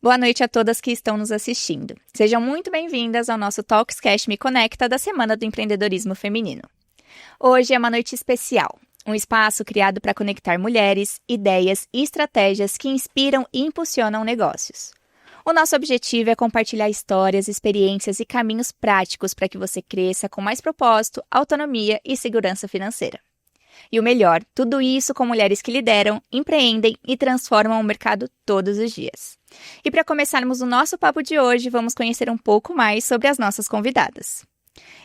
Boa noite a todas que estão nos assistindo. Sejam muito bem-vindas ao nosso Talkscast Me Conecta da Semana do Empreendedorismo Feminino. Hoje é uma noite especial, um espaço criado para conectar mulheres, ideias e estratégias que inspiram e impulsionam negócios. O nosso objetivo é compartilhar histórias, experiências e caminhos práticos para que você cresça com mais propósito, autonomia e segurança financeira. E o melhor, tudo isso com mulheres que lideram, empreendem e transformam o mercado todos os dias. E para começarmos o nosso papo de hoje, vamos conhecer um pouco mais sobre as nossas convidadas.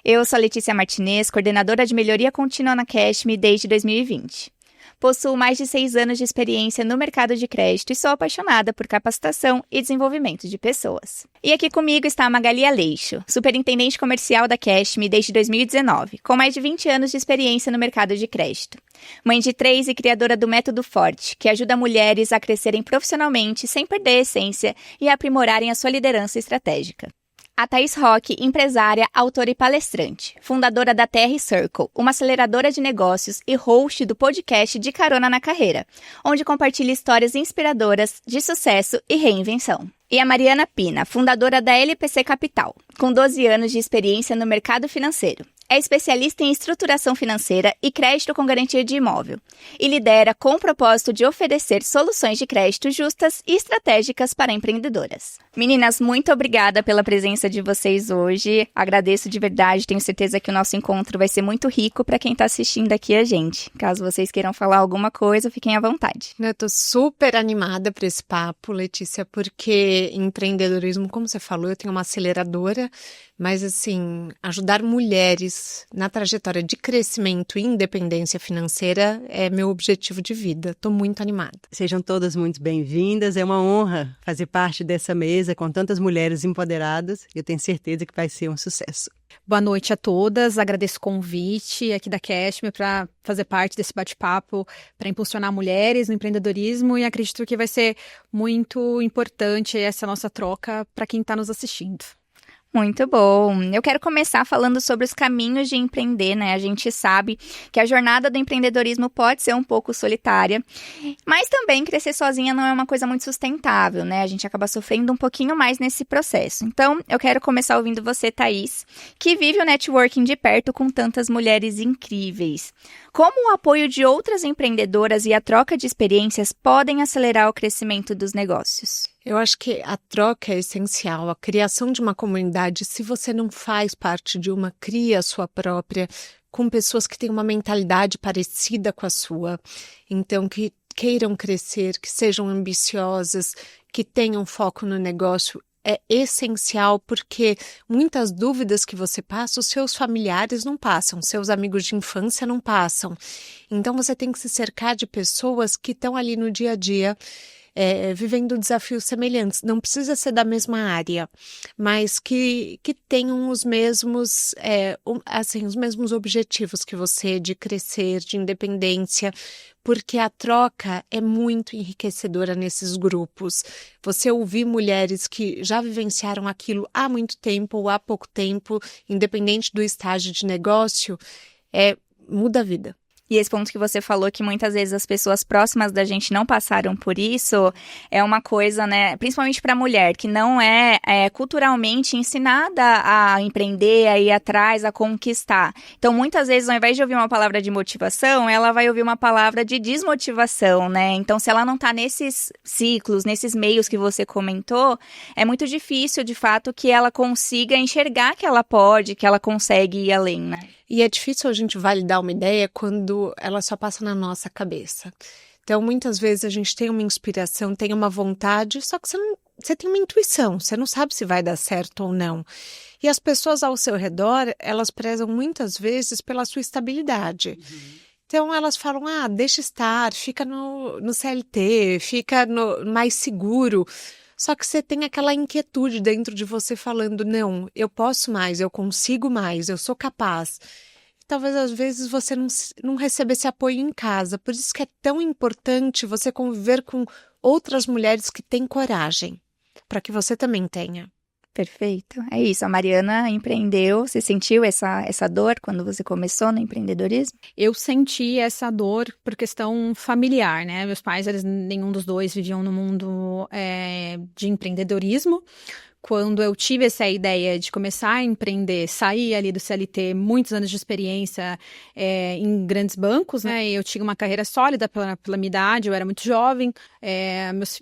Eu sou a Letícia Martinez, coordenadora de melhoria contínua na Cashme desde 2020. Possuo mais de 6 anos de experiência no mercado de crédito e sou apaixonada por capacitação e desenvolvimento de pessoas. E aqui comigo está a Magali Aleixo, superintendente comercial da Cashme desde 2019, com mais de 20 anos de experiência no mercado de crédito. Mãe de 3 e criadora do Método Forte, que ajuda mulheres a crescerem profissionalmente sem perder a essência e a aprimorarem a sua liderança estratégica. A Thaís Roque, empresária, autora e palestrante, fundadora da TR Circle, uma aceleradora de negócios e host do podcast De Carona na Carreira, onde compartilha histórias inspiradoras de sucesso e reinvenção. E a Mariana Pina, fundadora da LPC Capital, com 12 anos de experiência no mercado financeiro. É especialista em estruturação financeira e crédito com garantia de imóvel e lidera com o propósito de oferecer soluções de crédito justas e estratégicas para empreendedoras. Meninas, muito obrigada pela presença de vocês hoje. Agradeço de verdade, tenho certeza que o nosso encontro vai ser muito rico para quem está assistindo aqui a gente. Caso vocês queiram falar alguma coisa, fiquem à vontade. Eu tô super animada para esse papo, Letícia, porque empreendedorismo, como você falou, eu tenho uma aceleradora, mas assim, ajudar mulheres na trajetória de crescimento e independência financeira é meu objetivo de vida. Tô muito animada. Sejam todas muito bem-vindas. É uma honra fazer parte dessa mesa com tantas mulheres empoderadas. Eu tenho certeza que vai ser um sucesso. Boa noite a todas. Agradeço o convite aqui da Cashme para fazer parte desse bate-papo para impulsionar mulheres no empreendedorismo e acredito que vai ser muito importante essa nossa troca para quem está nos assistindo. Muito bom. Eu quero começar falando sobre os caminhos de empreender, né? A gente sabe que a jornada do empreendedorismo pode ser um pouco solitária, mas também crescer sozinha não é uma coisa muito sustentável, né? A gente acaba sofrendo um pouquinho mais nesse processo. Então, eu quero começar ouvindo você, Thaís, que vive o networking de perto com tantas mulheres incríveis. Como o apoio de outras empreendedoras e a troca de experiências podem acelerar o crescimento dos negócios? Eu acho que a troca é essencial, a criação de uma comunidade, se você não faz parte de uma, cria a sua própria, com pessoas que têm uma mentalidade parecida com a sua, então que queiram crescer, que sejam ambiciosas, que tenham foco no negócio, é essencial porque muitas dúvidas que você passa, os seus familiares não passam, seus amigos de infância não passam, então você tem que se cercar de pessoas que estão ali no dia a dia, vivendo desafios semelhantes, não precisa ser da mesma área, mas que tenham os mesmos, os mesmos objetivos que você, de crescer, de independência, porque a troca é muito enriquecedora nesses grupos. Você ouvir mulheres que já vivenciaram aquilo há muito tempo ou há pouco tempo, independente do estágio de negócio, muda a vida. E esse ponto que você falou, que muitas vezes as pessoas próximas da gente não passaram por isso, é uma coisa, né, principalmente para a mulher, que não é culturalmente ensinada a empreender, a ir atrás, a conquistar. Então, muitas vezes, ao invés de ouvir uma palavra de motivação, ela vai ouvir uma palavra de desmotivação, né? Então, se ela não está nesses ciclos, nesses meios que você comentou, é muito difícil, de fato, que ela consiga enxergar que ela pode, que ela consegue ir além, né? E é difícil a gente validar uma ideia quando ela só passa na nossa cabeça. Então, muitas vezes a gente tem uma inspiração, tem uma vontade, só que você tem uma intuição, você não sabe se vai dar certo ou não. E as pessoas ao seu redor, elas prezam muitas vezes pela sua estabilidade. Então, elas falam, deixa estar, fica no CLT, fica mais seguro. Só que você tem aquela inquietude dentro de você falando, não, eu posso mais, eu consigo mais, eu sou capaz. E talvez às vezes você não receba esse apoio em casa. Por isso que é tão importante você conviver com outras mulheres que têm coragem, para que você também tenha. Perfeito. É isso. A Mariana empreendeu. Você sentiu essa dor quando você começou no empreendedorismo? Eu senti essa dor por questão familiar, né? Meus pais, nenhum dos dois viviam no mundo de empreendedorismo. Quando eu tive essa ideia de começar a empreender, sair ali do CLT, muitos anos de experiência em grandes bancos, né? Eu tinha uma carreira sólida pela minha idade, eu era muito jovem,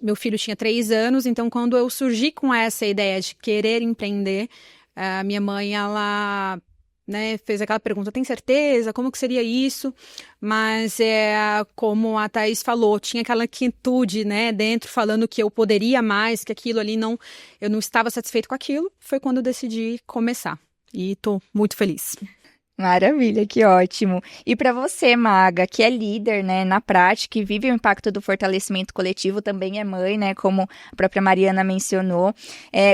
meu filho tinha 3 anos, então quando eu surgi com essa ideia de querer empreender, a minha mãe, ela... né, fez aquela pergunta, tem certeza? Como que seria isso? Mas, como a Thaís falou, tinha aquela quietude, né, dentro, falando que eu poderia mais, que aquilo ali eu não estava satisfeito com aquilo. Foi quando eu decidi começar. E estou muito feliz. Maravilha, que ótimo. E para você, Maga, que é líder, né, na prática e vive o impacto do fortalecimento coletivo, também é mãe, né, como a própria Mariana mencionou.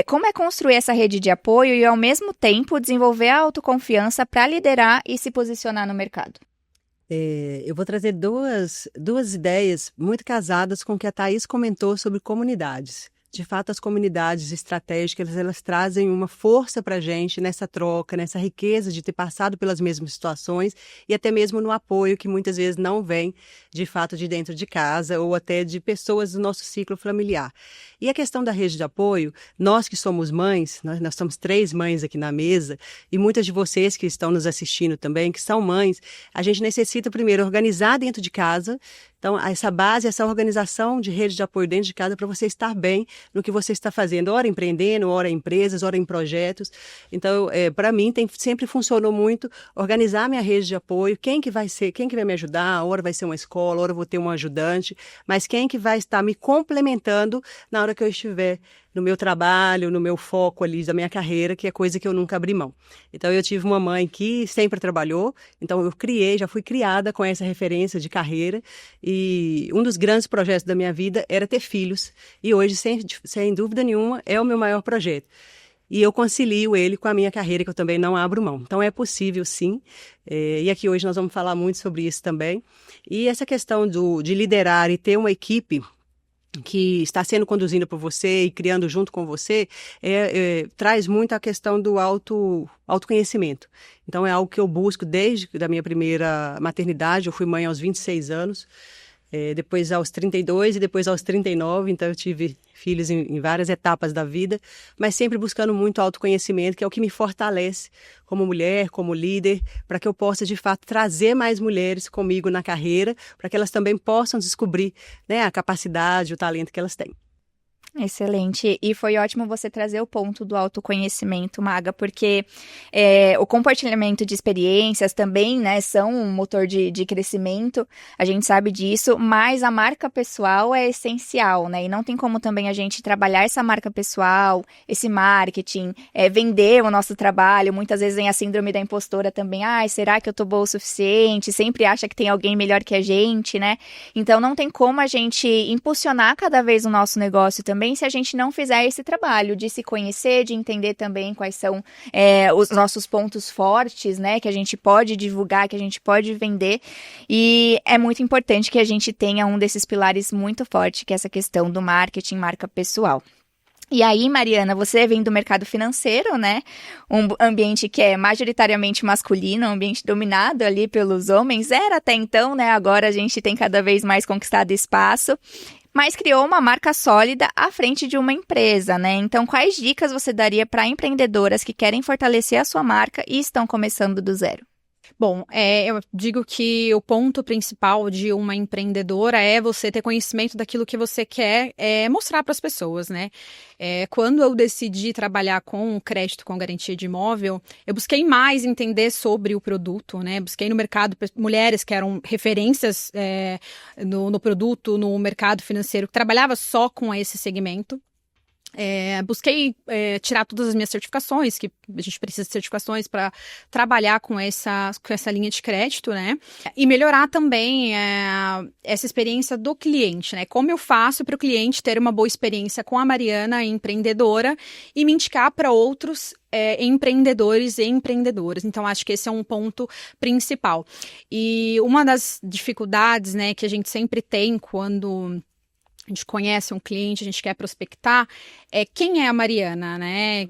Como é construir essa rede de apoio e, ao mesmo tempo, desenvolver a autoconfiança para liderar e se posicionar no mercado? Eu vou trazer duas ideias muito casadas com o que a Thaís comentou sobre comunidades. De fato, as comunidades estratégicas, elas trazem uma força para a gente nessa troca, nessa riqueza de ter passado pelas mesmas situações e até mesmo no apoio que muitas vezes não vem, de fato, de dentro de casa ou até de pessoas do nosso ciclo familiar. E a questão da rede de apoio, nós que somos mães, nós somos 3 mães aqui na mesa e muitas de vocês que estão nos assistindo também, que são mães, a gente necessita primeiro organizar dentro de casa. Então, essa base, essa organização de rede de apoio dentro de casa para você estar bem no que você está fazendo, ora empreendendo, ora em empresas, ora em projetos. Então, para mim, sempre funcionou muito organizar minha rede de apoio, quem que vai me ajudar, ora vai ser uma escola, ora vou ter um ajudante, mas quem que vai estar me complementando na hora que eu estiver no meu trabalho, no meu foco ali da minha carreira, que é coisa que eu nunca abri mão. Então, eu tive uma mãe que sempre trabalhou, então já fui criada com essa referência de carreira, e um dos grandes projetos da minha vida era ter filhos, e hoje, sem dúvida nenhuma, é o meu maior projeto. E eu concilio ele com a minha carreira, que eu também não abro mão. Então, é possível, sim. E aqui hoje nós vamos falar muito sobre isso também. E essa questão de liderar e ter uma equipe que está sendo conduzida por você e criando junto com você, traz muito a questão do autoconhecimento. Então, é algo que eu busco desde a minha primeira maternidade. Eu fui mãe aos 26 anos, depois aos 32 e depois aos 39, então eu tive filhos em várias etapas da vida, mas sempre buscando muito autoconhecimento, que é o que me fortalece como mulher, como líder, para que eu possa, de fato, trazer mais mulheres comigo na carreira, para que elas também possam descobrir, né, a capacidade, o talento que elas têm. Excelente. E foi ótimo você trazer o ponto do autoconhecimento, Maga, porque o compartilhamento de experiências também, né, são um motor de crescimento, a gente sabe disso, mas a marca pessoal é essencial, né? E não tem como também a gente trabalhar essa marca pessoal, esse marketing, vender o nosso trabalho. Muitas vezes vem a síndrome da impostora também. Será que eu tô boa o suficiente? Sempre acha que tem alguém melhor que a gente, né? Então não tem como a gente impulsionar cada vez o nosso negócio também se a gente não fizer esse trabalho de se conhecer, de entender também quais são os nossos pontos fortes, né, que a gente pode divulgar, que a gente pode vender, e é muito importante que a gente tenha um desses pilares muito forte, que é essa questão do marketing, marca pessoal. E aí, Mariana, você vem do mercado financeiro, né? Um ambiente que é majoritariamente masculino, um ambiente dominado ali pelos homens. Era até então, né? Agora a gente tem cada vez mais conquistado espaço, mas criou uma marca sólida à frente de uma empresa, né? Então, quais dicas você daria para empreendedoras que querem fortalecer a sua marca e estão começando do zero? Bom, eu digo que o ponto principal de uma empreendedora é você ter conhecimento daquilo que você quer mostrar para as pessoas, né? Quando eu decidi trabalhar com crédito com garantia de imóvel, eu busquei mais entender sobre o produto, né? Busquei no mercado mulheres que eram referências no produto, no mercado financeiro, que trabalhava só com esse segmento. Busquei tirar todas as minhas certificações, que a gente precisa de certificações para trabalhar com essa linha de crédito, né? E melhorar também essa experiência do cliente, né? Como eu faço para o cliente ter uma boa experiência com a Mariana, empreendedora, e me indicar para outros empreendedores e empreendedoras. Então, acho que esse é um ponto principal. E uma das dificuldades, né, que a gente sempre tem quando a gente conhece um cliente, a gente quer prospectar, quem é a Mariana, né?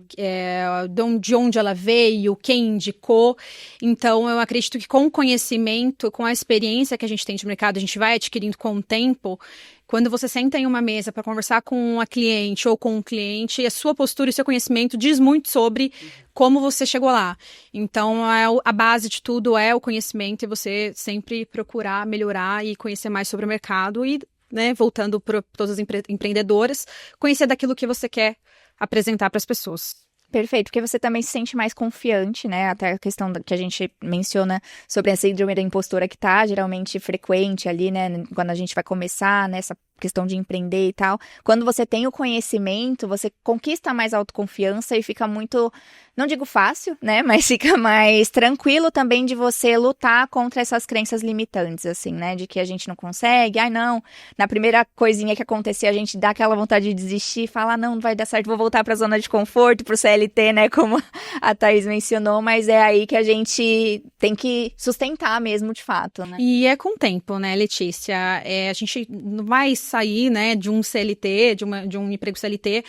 De onde ela veio, quem indicou. Então, eu acredito que com o conhecimento, com a experiência que a gente tem de mercado, a gente vai adquirindo com o tempo. Quando você senta em uma mesa para conversar com a cliente ou com um cliente, a sua postura e seu conhecimento diz muito sobre como você chegou lá. Então, a base de tudo é o conhecimento e você sempre procurar melhorar e conhecer mais sobre o mercado e, né, voltando para todas as empreendedoras, conhecer daquilo que você quer apresentar para as pessoas. Perfeito, porque você também se sente mais confiante, né? Até a questão que a gente menciona sobre a síndrome da impostora que tá geralmente frequente ali, né? Quando a gente vai começar nessa questão de empreender e tal. Quando você tem o conhecimento, você conquista mais autoconfiança e fica muito, não digo fácil, né? Mas fica mais tranquilo também de você lutar contra essas crenças limitantes, assim, né? De que a gente não consegue, não. Na primeira coisinha que acontecer, a gente dá aquela vontade de desistir e falar, não vai dar certo, vou voltar pra zona de conforto, pro CLT, né? Como a Thaís mencionou, mas é aí que a gente tem que sustentar mesmo, de fato, né? E é com o tempo, né, Letícia? A gente não vai sair, né, de um CLT, de um emprego CLT,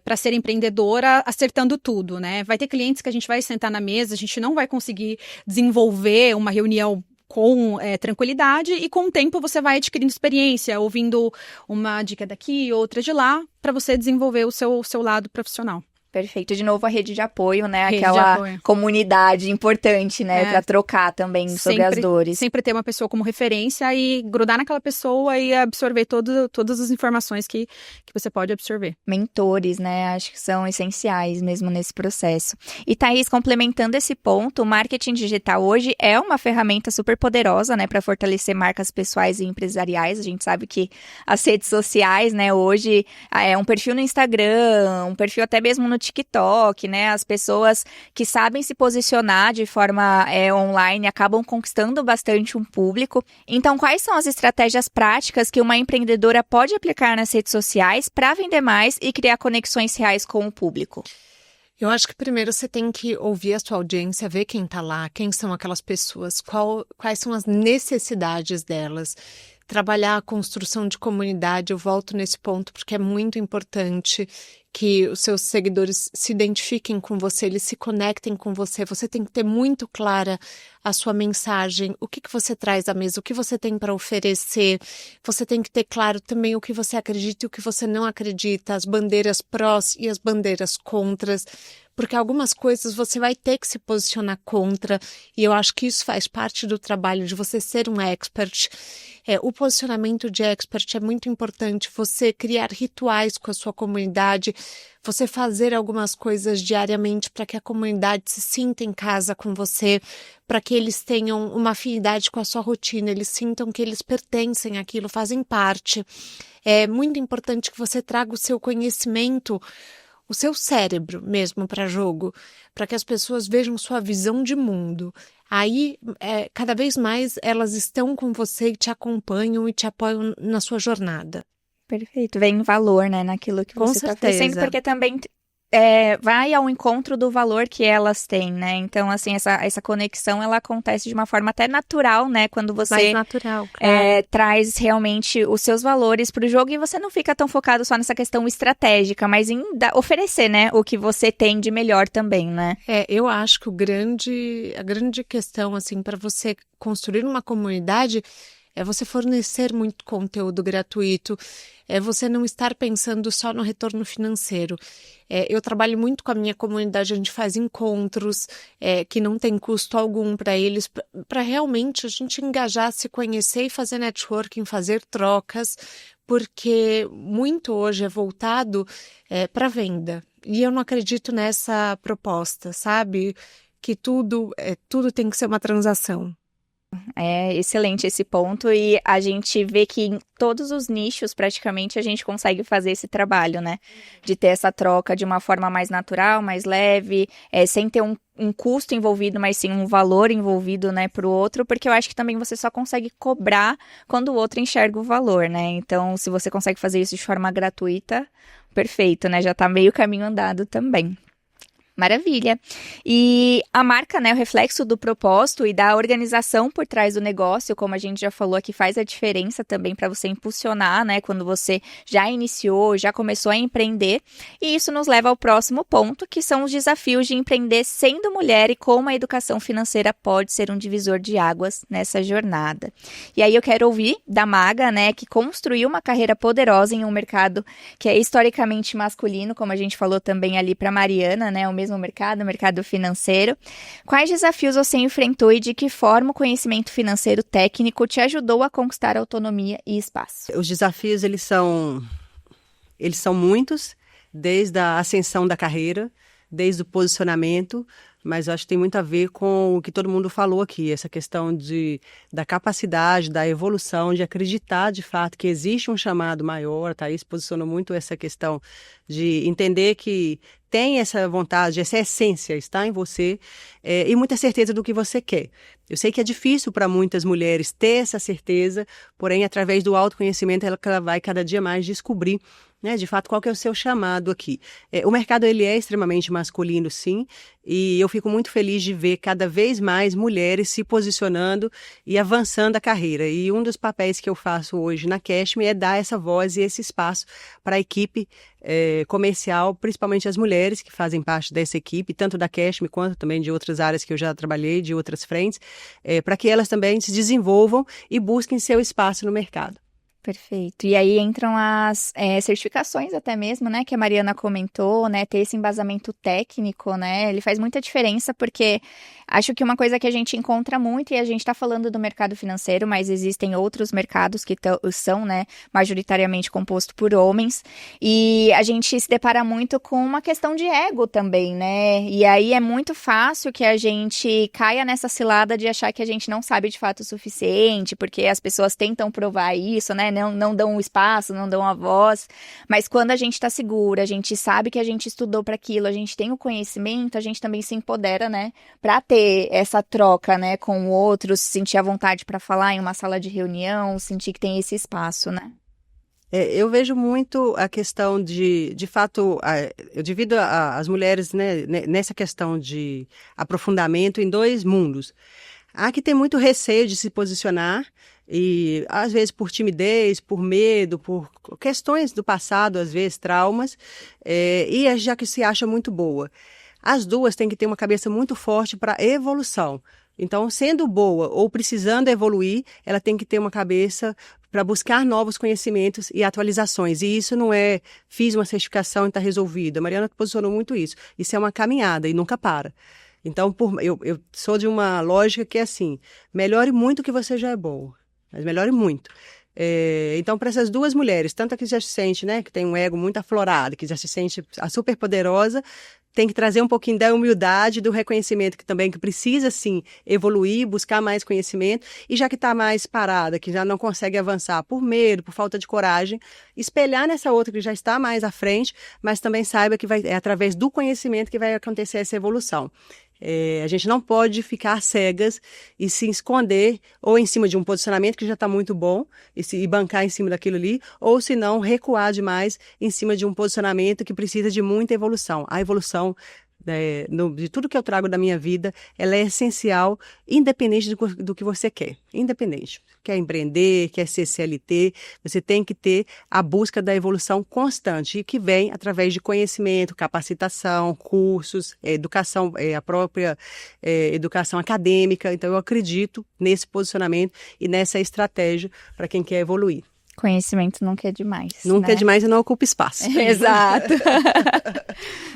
para ser empreendedora acertando tudo, né? Vai ter clientes que a gente vai sentar na mesa, a gente não vai conseguir desenvolver uma reunião com tranquilidade e com o tempo você vai adquirindo experiência, ouvindo uma dica daqui, outra de lá, para você desenvolver o seu lado profissional. Perfeito. De novo, a rede de apoio, né? Aquela comunidade importante, né? Para trocar também sobre as dores. Sempre ter uma pessoa como referência e grudar naquela pessoa e absorver todas as informações que você pode absorver. Mentores, né? Acho que são essenciais mesmo nesse processo. E Thaís, complementando esse ponto, o marketing digital hoje é uma ferramenta super poderosa, né? Para fortalecer marcas pessoais e empresariais. A gente sabe que as redes sociais, né? Hoje é um perfil no Instagram, um perfil até mesmo no TikTok, né? As pessoas que sabem se posicionar de forma online acabam conquistando bastante um público. Então, quais são as estratégias práticas que uma empreendedora pode aplicar nas redes sociais para vender mais e criar conexões reais com o público? Eu acho que primeiro você tem que ouvir a sua audiência, ver quem está lá, quem são aquelas pessoas, quais são as necessidades delas. Trabalhar a construção de comunidade, eu volto nesse ponto porque é muito importante que os seus seguidores se identifiquem com você, eles se conectem com você. Você tem que ter muito clara a sua mensagem, o que você traz à mesa, o que você tem para oferecer. Você tem que ter claro também o que você acredita e o que você não acredita, as bandeiras prós e as bandeiras contras, porque algumas coisas você vai ter que se posicionar contra, e eu acho que isso faz parte do trabalho de você ser um expert. O posicionamento de expert é muito importante, você criar rituais com a sua comunidade, você fazer algumas coisas diariamente para que a comunidade se sinta em casa com você, para que eles tenham uma afinidade com a sua rotina, eles sintam que eles pertencem àquilo, fazem parte. É muito importante que você traga o seu conhecimento, o seu cérebro mesmo para jogo, para que as pessoas vejam sua visão de mundo. Aí, cada vez mais, elas estão com você e te acompanham e te apoiam na sua jornada. Perfeito. Vem valor, né, naquilo que você está oferecendo, porque também vai ao encontro do valor que elas têm, né? Então, assim, essa conexão, ela acontece de uma forma até natural, né? Quando você mais natural, claro. Traz realmente os seus valores para o jogo e você não fica tão focado só nessa questão estratégica, mas em oferecer, né? O que você tem de melhor também, né? Eu acho que a grande questão, assim, para você construir uma comunidade é você fornecer muito conteúdo gratuito, é você não estar pensando só no retorno financeiro. Eu trabalho muito com a minha comunidade, a gente faz encontros que não tem custo algum para eles, para realmente a gente engajar, se conhecer e fazer networking, fazer trocas, porque muito hoje é voltado para venda. E eu não acredito nessa proposta, sabe? Que tudo tem que ser uma transação. É excelente esse ponto e a gente vê que em todos os nichos praticamente a gente consegue fazer esse trabalho, né? De ter essa troca de uma forma mais natural, mais leve, sem ter um custo envolvido, mas sim um valor envolvido, né, pro outro, porque eu acho que também você só consegue cobrar quando o outro enxerga o valor, né? Então, se você consegue fazer isso de forma gratuita, perfeito, né? Já tá meio caminho andado também. Maravilha. E a marca, né, o reflexo do propósito e da organização por trás do negócio, como a gente já falou aqui, faz a diferença também para você impulsionar, né, quando você já iniciou, já começou a empreender. E isso nos leva ao próximo ponto, que são os desafios de empreender sendo mulher e como a educação financeira pode ser um divisor de águas nessa jornada. E aí eu quero ouvir da Maga, né, que construiu uma carreira poderosa em um mercado que é historicamente masculino, como a gente falou também ali para Mariana, né, o mesmo mercado, o mercado financeiro. Quais desafios você enfrentou e de que forma o conhecimento financeiro técnico te ajudou a conquistar autonomia e espaço? Os desafios, eles são muitos, desde a ascensão da carreira, desde o posicionamento, mas acho que tem muito a ver com o que todo mundo falou aqui, essa questão da capacidade, da evolução, de acreditar de fato que existe um chamado maior. A Thaís posicionou muito essa questão de entender que tem essa vontade, essa essência está em você e muita certeza do que você quer. Eu sei que é difícil para muitas mulheres ter essa certeza, porém, através do autoconhecimento, ela vai cada dia mais descobrir, né, de fato, qual que é o seu chamado aqui. O mercado, ele é extremamente masculino, sim, e eu fico muito feliz de ver cada vez mais mulheres se posicionando e avançando a carreira. E um dos papéis que eu faço hoje na Cashme é dar essa voz e esse espaço para a equipe comercial, principalmente as mulheres que fazem parte dessa equipe, tanto da Cashme quanto também de outras áreas que eu já trabalhei, de outras frentes, para que elas também se desenvolvam e busquem seu espaço no mercado. Perfeito. E aí entram as certificações até mesmo, né, que a Mariana comentou, né, ter esse embasamento técnico, né, ele faz muita diferença porque acho que uma coisa que a gente encontra muito, e a gente está falando do mercado financeiro, mas existem outros mercados que são, né, majoritariamente compostos por homens, e a gente se depara muito com uma questão de ego também, né, e aí é muito fácil que a gente caia nessa cilada de achar que a gente não sabe de fato o suficiente, porque as pessoas tentam provar isso, né, não dão um espaço, não dão a voz, mas quando a gente está segura, a gente sabe que a gente estudou para aquilo, a gente tem o conhecimento, a gente também se empodera, né, para ter essa troca, né, com o outro, sentir a vontade para falar em uma sala de reunião, sentir que tem esse espaço, né? Eu vejo muito a questão de fato, eu divido as mulheres, né, nessa questão de aprofundamento em dois mundos. Há que tem muito receio de se posicionar e, às vezes, por timidez, por medo, por questões do passado, às vezes, traumas, e já que se acha muito boa. As duas têm que ter uma cabeça muito forte para evolução. Então, sendo boa ou precisando evoluir, ela tem que ter uma cabeça para buscar novos conhecimentos e atualizações. E isso não é, fiz uma certificação e está resolvido. A Mariana posicionou muito isso. Isso é uma caminhada e nunca para. Então, eu sou de uma lógica que é assim, melhore muito que você já é boa, mas melhore muito. Então, para essas duas mulheres, tanto a que já se sente, né, que tem um ego muito aflorado, que já se sente a super poderosa, tem que trazer um pouquinho da humildade, do reconhecimento que também que precisa, sim, evoluir, buscar mais conhecimento, e já que está mais parada, que já não consegue avançar por medo, por falta de coragem, espelhar nessa outra que já está mais à frente, mas também saiba que é através do conhecimento que vai acontecer essa evolução. A gente não pode ficar cegas e se esconder ou em cima de um posicionamento que já está muito bom e bancar em cima daquilo ali, ou se não recuar demais em cima de um posicionamento que precisa de muita evolução. A evolução de tudo que eu trago da minha vida, ela é essencial, independente do que você quer. Independente. Quer empreender, quer ser CLT, você tem que ter a busca da evolução constante, e que vem através de conhecimento, capacitação, cursos, educação, a própria educação acadêmica. Então, eu acredito nesse posicionamento e nessa estratégia para quem quer evoluir. Conhecimento nunca é demais. Nunca, né? É demais e não ocupa espaço. Exato.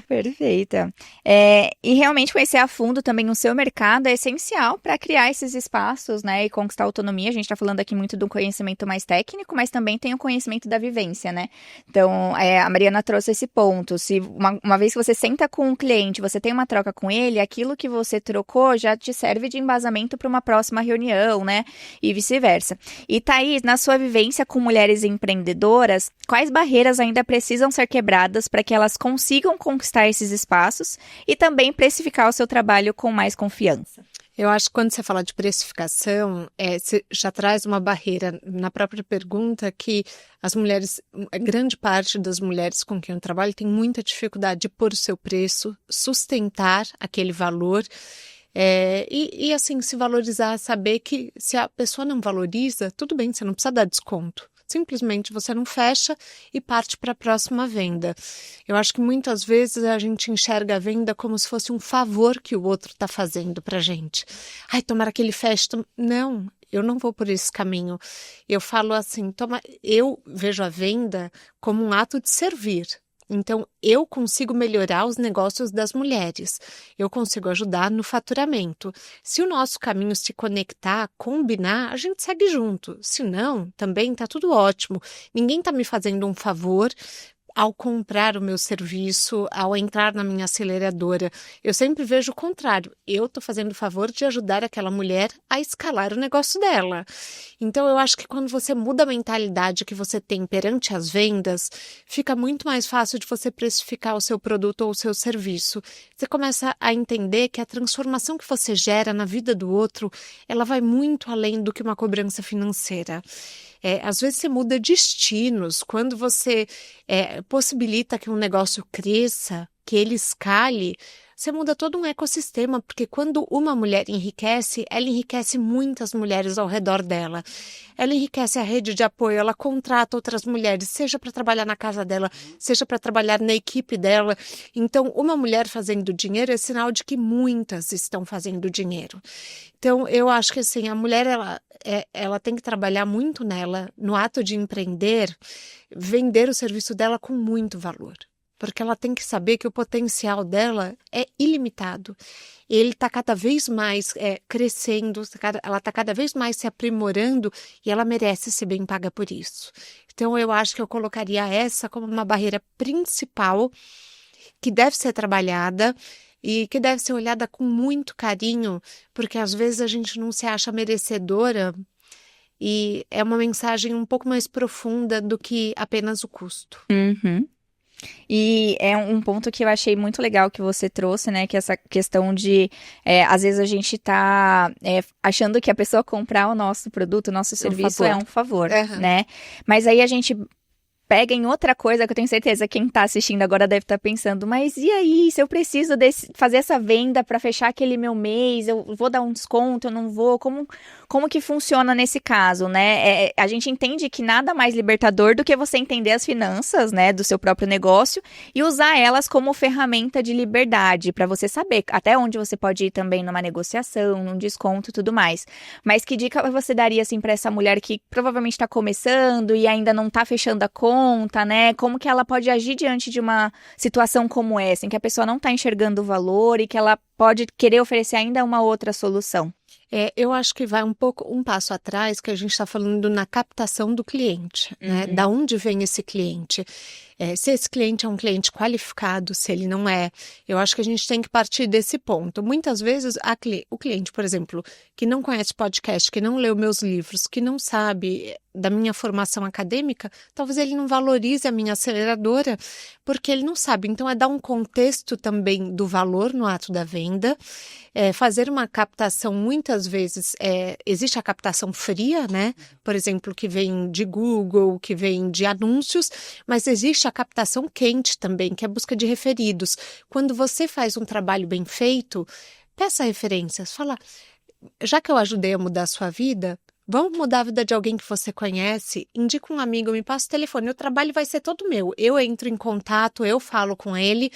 Perfeita. E realmente conhecer a fundo também o seu mercado é essencial para criar esses espaços, né, e conquistar autonomia. A gente está falando aqui muito do conhecimento mais técnico, mas também tem o conhecimento da vivência, né? Então, a Mariana trouxe esse ponto. Se uma vez que você senta com um cliente, você tem uma troca com ele, aquilo que você trocou já te serve de embasamento para uma próxima reunião, né? E vice-versa. E Thaís, na sua vivência com mulheres empreendedoras, quais barreiras ainda precisam ser quebradas para que elas consigam conquistar esses espaços e também precificar o seu trabalho com mais confiança? Eu acho que quando você fala de precificação, você já traz uma barreira na própria pergunta que as mulheres, grande parte das mulheres com quem eu trabalho tem muita dificuldade de pôr o seu preço, sustentar aquele valor e assim, se valorizar, saber que se a pessoa não valoriza, tudo bem, você não precisa dar desconto. Simplesmente você não fecha e parte para a próxima venda. Eu acho que muitas vezes a gente enxerga a venda como se fosse um favor que o outro está fazendo para a gente. Ai, tomara que ele feche. Não, eu não vou por esse caminho. Eu falo assim, eu vejo a venda como um ato de servir. Então, eu consigo melhorar os negócios das mulheres, eu consigo ajudar no faturamento. Se o nosso caminho se conectar, combinar, a gente segue junto. Se não, também está tudo ótimo. Ninguém está me fazendo um favor ao comprar o meu serviço, ao entrar na minha aceleradora. Eu sempre vejo o contrário. Eu estou fazendo o favor de ajudar aquela mulher a escalar o negócio dela. Então, eu acho que quando você muda a mentalidade que você tem perante as vendas, fica muito mais fácil de você precificar o seu produto ou o seu serviço. Você começa a entender que a transformação que você gera na vida do outro, ela vai muito além do que uma cobrança financeira. Às vezes você muda destinos, quando você possibilita que um negócio cresça, que ele escale, você muda todo um ecossistema, porque quando uma mulher enriquece, ela enriquece muitas mulheres ao redor dela. Ela enriquece a rede de apoio, ela contrata outras mulheres, seja para trabalhar na casa dela, seja para trabalhar na equipe dela. Então, uma mulher fazendo dinheiro é sinal de que muitas estão fazendo dinheiro. Então, eu acho que assim, a mulher ela tem que trabalhar muito nela, no ato de empreender, vender o serviço dela com muito valor. Porque ela tem que saber que o potencial dela é ilimitado. Ele está cada vez mais crescendo, ela está cada vez mais se aprimorando e ela merece ser bem paga por isso. Então, eu acho que eu colocaria essa como uma barreira principal que deve ser trabalhada e que deve ser olhada com muito carinho, porque às vezes a gente não se acha merecedora e é uma mensagem um pouco mais profunda do que apenas o custo. Uhum. E é um ponto que eu achei muito legal que você trouxe, né? Que essa questão de, às vezes a gente tá achando que a pessoa comprar o nosso produto, o nosso serviço é um favor, né? Mas aí a gente pega em outra coisa que eu tenho certeza quem tá assistindo agora deve estar pensando, mas e aí, se eu preciso fazer essa venda para fechar aquele meu mês, eu vou dar um desconto, eu não vou, como que funciona nesse caso, né? A gente entende que nada mais libertador do que você entender as finanças, né, do seu próprio negócio e usar elas como ferramenta de liberdade, para você saber até onde você pode ir também numa negociação, num desconto e tudo mais. Mas que dica você daria, assim, para essa mulher que provavelmente está começando e ainda não tá fechando a conta, né? Como que ela pode agir diante de uma situação como essa, em que a pessoa não está enxergando o valor e que ela pode querer oferecer ainda uma outra solução? Eu acho que vai um passo atrás, que a gente está falando na captação do cliente, né? Da onde vem esse cliente? Se esse cliente é um cliente qualificado, se ele não é, eu acho que a gente tem que partir desse ponto. Muitas vezes o cliente, por exemplo, que não conhece podcast, que não leu meus livros, que não sabe da minha formação acadêmica, talvez ele não valorize a minha aceleradora, porque ele não sabe. Então, dar um contexto também do valor no ato da venda, fazer uma captação, muitas vezes, existe a captação fria, né? Por exemplo, que vem de Google, que vem de anúncios, mas existe a captação quente também, que é a busca de referidos. Quando você faz um trabalho bem feito, peça referências, fala, já que eu ajudei a mudar a sua vida, vamos mudar a vida de alguém que você conhece? Indica um amigo, me passa o telefone, o trabalho vai ser todo meu. Eu entro em contato, eu falo com ele,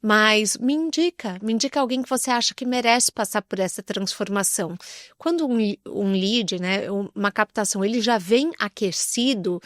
mas me indica alguém que você acha que merece passar por essa transformação. Quando um lead, né, uma captação, ele já vem aquecido,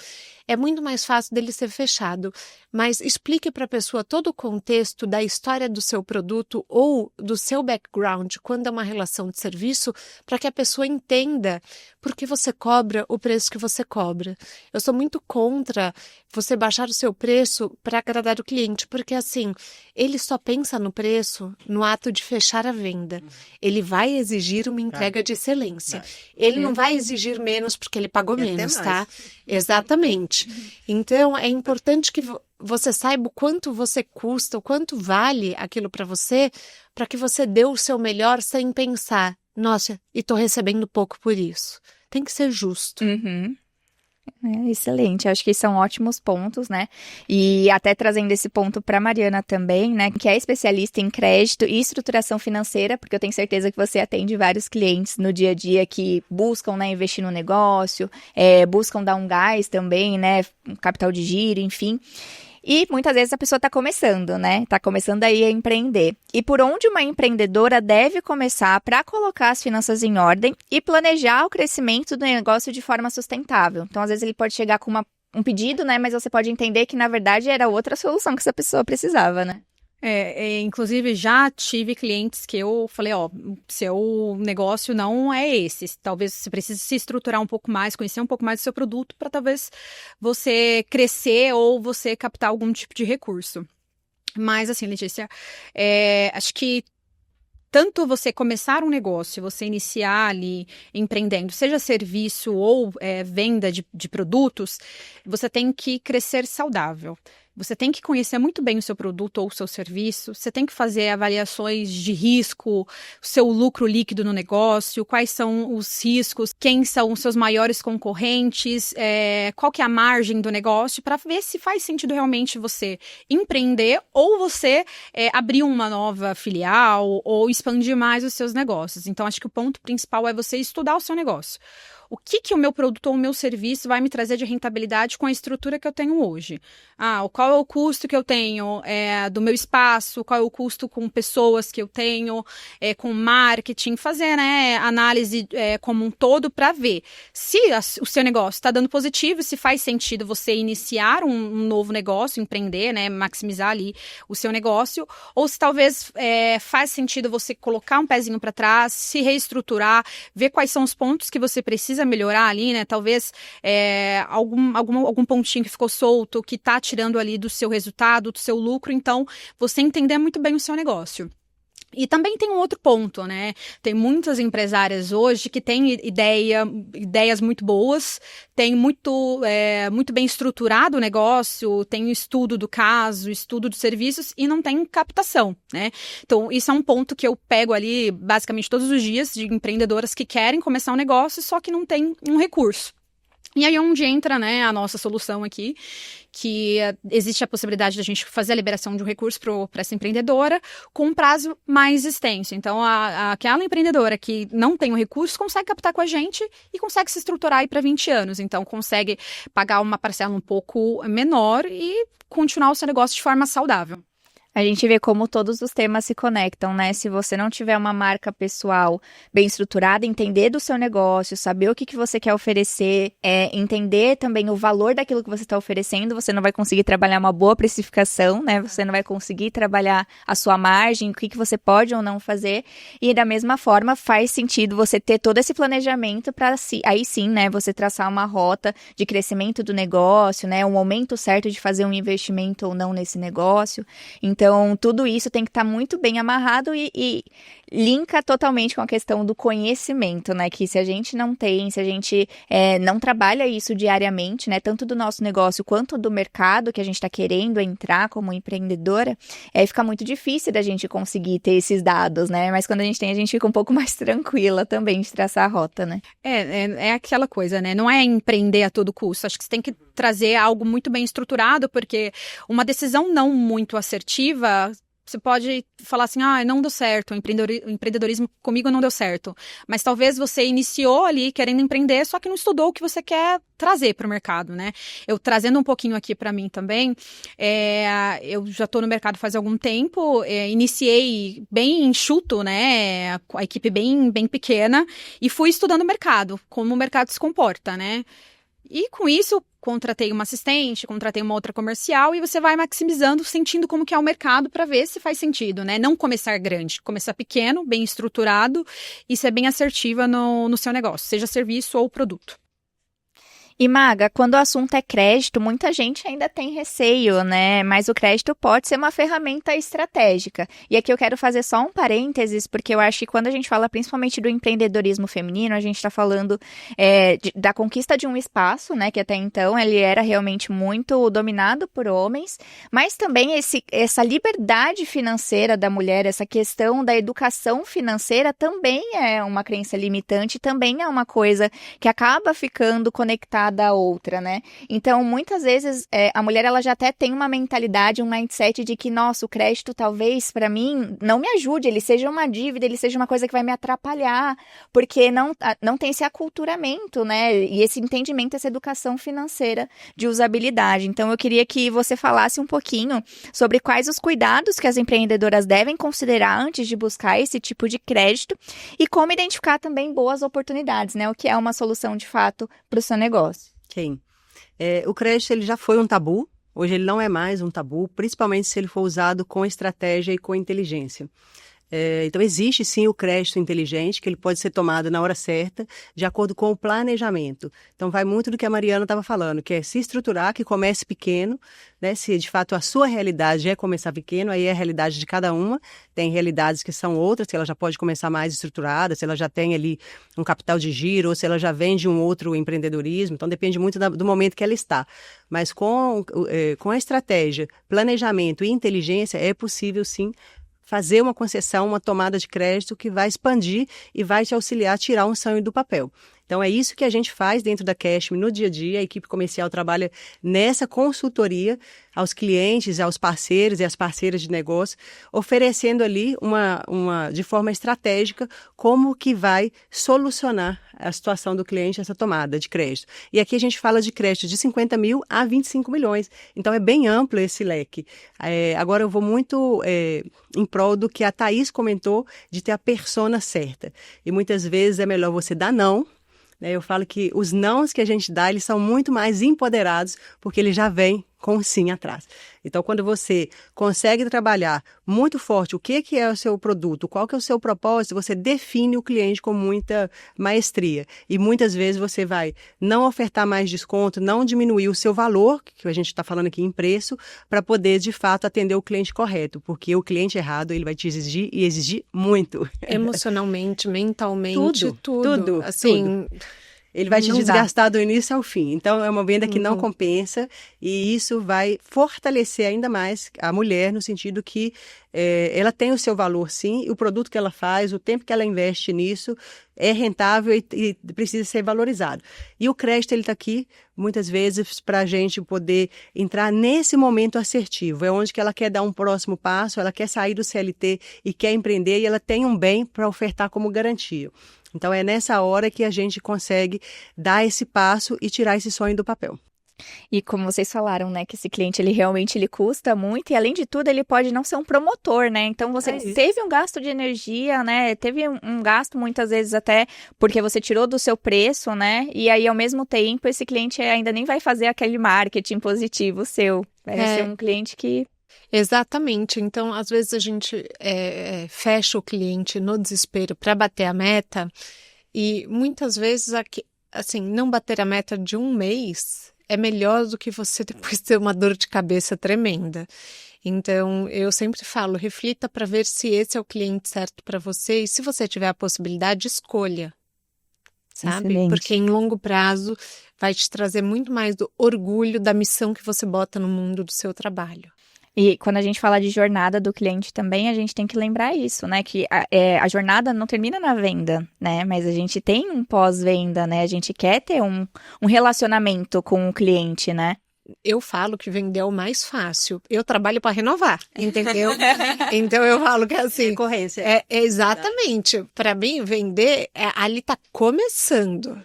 é muito mais fácil dele ser fechado. Mas explique para a pessoa todo o contexto da história do seu produto ou do seu background quando é uma relação de serviço, para que a pessoa entenda por que você cobra o preço que você cobra. Eu sou muito contra você baixar o seu preço para agradar o cliente, porque assim, ele só pensa no preço no ato de fechar a venda. Ele vai exigir uma entrega de excelência. Ele não vai exigir menos porque ele pagou menos, tá? Exatamente. Então, é importante que você saiba o quanto você custa, o quanto vale aquilo para você que você dê o seu melhor sem pensar nossa, e tô recebendo pouco por isso. Tem que ser justo. Uhum. Excelente, acho que são ótimos pontos, né? E até trazendo esse ponto para Mariana também, né? Que é especialista em crédito e estruturação financeira, porque eu tenho certeza que você atende vários clientes no dia a dia que buscam, né, investir no negócio, buscam dar um gás também, né? Um capital de giro, enfim. E muitas vezes a pessoa está começando, né? Está começando aí a empreender. E por onde uma empreendedora deve começar para colocar as finanças em ordem e planejar o crescimento do negócio de forma sustentável. Então, às vezes, ele pode chegar com um pedido, né? Mas você pode entender que, na verdade, era outra solução que essa pessoa precisava, né? Inclusive, já tive clientes que eu falei, seu negócio não é esse. Talvez você precise se estruturar um pouco mais, conhecer um pouco mais do seu produto para talvez você crescer ou você captar algum tipo de recurso. Mas, assim, Letícia, acho que tanto você começar um negócio, você iniciar ali empreendendo, seja serviço ou venda de produtos, você tem que crescer saudável. Você tem que conhecer muito bem o seu produto ou o seu serviço, você tem que fazer avaliações de risco, o seu lucro líquido no negócio, quais são os riscos, quem são os seus maiores concorrentes, qual que é a margem do negócio, para ver se faz sentido realmente você empreender ou você abrir uma nova filial ou expandir mais os seus negócios. Então, acho que o ponto principal é você estudar o seu negócio. O que o meu produto ou o meu serviço vai me trazer de rentabilidade com a estrutura que eu tenho hoje? Qual é o custo que eu tenho do meu espaço? Qual é o custo com pessoas que eu tenho, com marketing? Fazer, né, análise como um todo para ver se o seu negócio está dando positivo, se faz sentido você iniciar um novo negócio, empreender, né, maximizar ali o seu negócio, ou se talvez faz sentido você colocar um pezinho para trás, se reestruturar, ver quais são os pontos que você precisa melhorar ali, né? Talvez algum pontinho que ficou solto, que tá tirando ali do seu resultado, do seu lucro. Então, você entender muito bem o seu negócio. E também tem um outro ponto, né? Tem muitas empresárias hoje que têm ideias muito boas, tem muito bem estruturado o negócio, tem o estudo do caso, estudo dos serviços e não tem captação, né? Então, isso é um ponto que eu pego ali basicamente todos os dias de empreendedoras que querem começar um negócio, só que não tem um recurso. E aí é onde entra, né, a nossa solução aqui, que existe a possibilidade da gente fazer a liberação de um recurso para essa empreendedora com um prazo mais extenso. Então, aquela empreendedora que não tem o recurso consegue captar com a gente e consegue se estruturar aí para 20 anos. Então, consegue pagar uma parcela um pouco menor e continuar o seu negócio de forma saudável. A gente vê como todos os temas se conectam, né? Se você não tiver uma marca pessoal bem estruturada, entender do seu negócio, saber o que você quer oferecer, entender também o valor daquilo que você está oferecendo, você não vai conseguir trabalhar uma boa precificação, né? Você não vai conseguir trabalhar a sua margem, o que você pode ou não fazer. E da mesma forma, faz sentido você ter todo esse planejamento para aí sim, né? Você traçar uma rota de crescimento do negócio, né? O momento certo de fazer um investimento ou não nesse negócio. Então, tudo isso tem que estar muito bem amarrado e linka totalmente com a questão do conhecimento, né? Que se a gente não tem, se a gente não trabalha isso diariamente, né? Tanto do nosso negócio quanto do mercado que a gente está querendo entrar como empreendedora, fica muito difícil da gente conseguir ter esses dados, né? Mas quando a gente tem, a gente fica um pouco mais tranquila também de traçar a rota, né? É aquela coisa, né? Não é empreender a todo custo. Acho que você tem que trazer algo muito bem estruturado, porque uma decisão não muito assertiva, você pode falar assim, não deu certo, o empreendedorismo comigo não deu certo. Mas talvez você iniciou ali querendo empreender, só que não estudou o que você quer trazer para o mercado, né? Eu trazendo um pouquinho aqui para mim também, eu já estou no mercado faz algum tempo, iniciei bem enxuto, né? A equipe bem pequena e fui estudando o mercado, como o mercado se comporta, né? E com isso, contratei uma assistente, contratei uma outra comercial e você vai maximizando, sentindo como que é o mercado para ver se faz sentido, né? Não começar grande, começar pequeno, bem estruturado e ser bem assertiva no seu negócio, seja serviço ou produto. E Maga, quando o assunto é crédito, muita gente ainda tem receio, né? Mas o crédito pode ser uma ferramenta estratégica. E aqui eu quero fazer só um parênteses, porque eu acho que quando a gente fala principalmente do empreendedorismo feminino, a gente está falando da conquista de um espaço, né? Que até então ele era realmente muito dominado por homens, mas também essa liberdade financeira da mulher, essa questão da educação financeira também é uma crença limitante, também é uma coisa que acaba ficando conectada da outra, né? Então, muitas vezes, a mulher, ela já até tem uma mentalidade, um mindset de que, nossa, o crédito talvez, para mim, não me ajude, ele seja uma dívida, ele seja uma coisa que vai me atrapalhar, porque não tem esse aculturamento, né? E esse entendimento, essa educação financeira de usabilidade. Então, eu queria que você falasse um pouquinho sobre quais os cuidados que as empreendedoras devem considerar antes de buscar esse tipo de crédito e como identificar também boas oportunidades, né? O que é uma solução, de fato, para o seu negócio. O crédito ele já foi um tabu, hoje ele não é mais um tabu, principalmente se ele for usado com estratégia e com inteligência. Então, existe sim o crédito inteligente, que ele pode ser tomado na hora certa, de acordo com o planejamento. Então, vai muito do que a Mariana estava falando, que é se estruturar, que comece pequeno, né? Se de fato a sua realidade é começar pequeno, aí é a realidade de cada uma. Tem realidades que são outras, que ela já pode começar mais estruturada, se ela já tem ali um capital de giro, ou se ela já vem de um outro empreendedorismo. Então, depende muito do momento que ela está. Mas com a estratégia, planejamento e inteligência, é possível sim fazer uma concessão, uma tomada de crédito que vai expandir e vai te auxiliar a tirar um sonho do papel. Então, é isso que a gente faz dentro da Cashme no dia a dia. A equipe comercial trabalha nessa consultoria aos clientes, aos parceiros e às parceiras de negócio, oferecendo ali de forma estratégica como que vai solucionar a situação do cliente, essa tomada de crédito. E aqui a gente fala de crédito de 50 mil a 25 milhões. Então, é bem amplo esse leque. Agora, eu vou muito em prol do que a Thaís comentou de ter a persona certa. E muitas vezes é melhor você dar não. Eu falo que os nãos que a gente dá, eles são muito mais empoderados, porque ele já vem com o sim atrás. Então, quando você consegue trabalhar muito forte o que é o seu produto, qual que é o seu propósito, você define o cliente com muita maestria. E muitas vezes você vai não ofertar mais desconto, não diminuir o seu valor, que a gente está falando aqui em preço, para poder, de fato, atender o cliente correto. Porque o cliente errado, ele vai te exigir e exigir muito. Emocionalmente, mentalmente, tudo. Assim, ele vai te desgastar do início ao fim. Então, é uma venda que não compensa e isso vai fortalecer ainda mais a mulher no sentido que ela tem o seu valor, sim, e o produto que ela faz, o tempo que ela investe nisso é rentável e precisa ser valorizado. E o crédito, ele está aqui, muitas vezes, para a gente poder entrar nesse momento assertivo. É onde que ela quer dar um próximo passo, ela quer sair do CLT e quer empreender e ela tem um bem para ofertar como garantia. Então, é nessa hora que a gente consegue dar esse passo e tirar esse sonho do papel. E como vocês falaram, né, que esse cliente, ele realmente custa muito e, além de tudo, ele pode não ser um promotor, né? Então, você teve um gasto de energia, né? Teve um gasto, muitas vezes, até porque você tirou do seu preço, né? E aí, ao mesmo tempo, esse cliente ainda nem vai fazer aquele marketing positivo seu. Vai ser um cliente que... Exatamente. Então, às vezes a gente fecha o cliente no desespero para bater a meta e muitas vezes, assim, não bater a meta de um mês é melhor do que você depois ter uma dor de cabeça tremenda. Então, eu sempre falo, reflita para ver se esse é o cliente certo para você e se você tiver a possibilidade, escolha, sabe? Excelente. Porque em longo prazo vai te trazer muito mais do orgulho da missão que você bota no mundo do seu trabalho. E quando a gente fala de jornada do cliente também, a gente tem que lembrar isso, né? Que a jornada não termina na venda, né? Mas a gente tem um pós-venda, né? A gente quer ter um relacionamento com o cliente, né? Eu falo que vender é o mais fácil. Eu trabalho para renovar, entendeu? Então eu falo que assim... Recorrência. Exatamente. Para mim, vender, ali tá começando.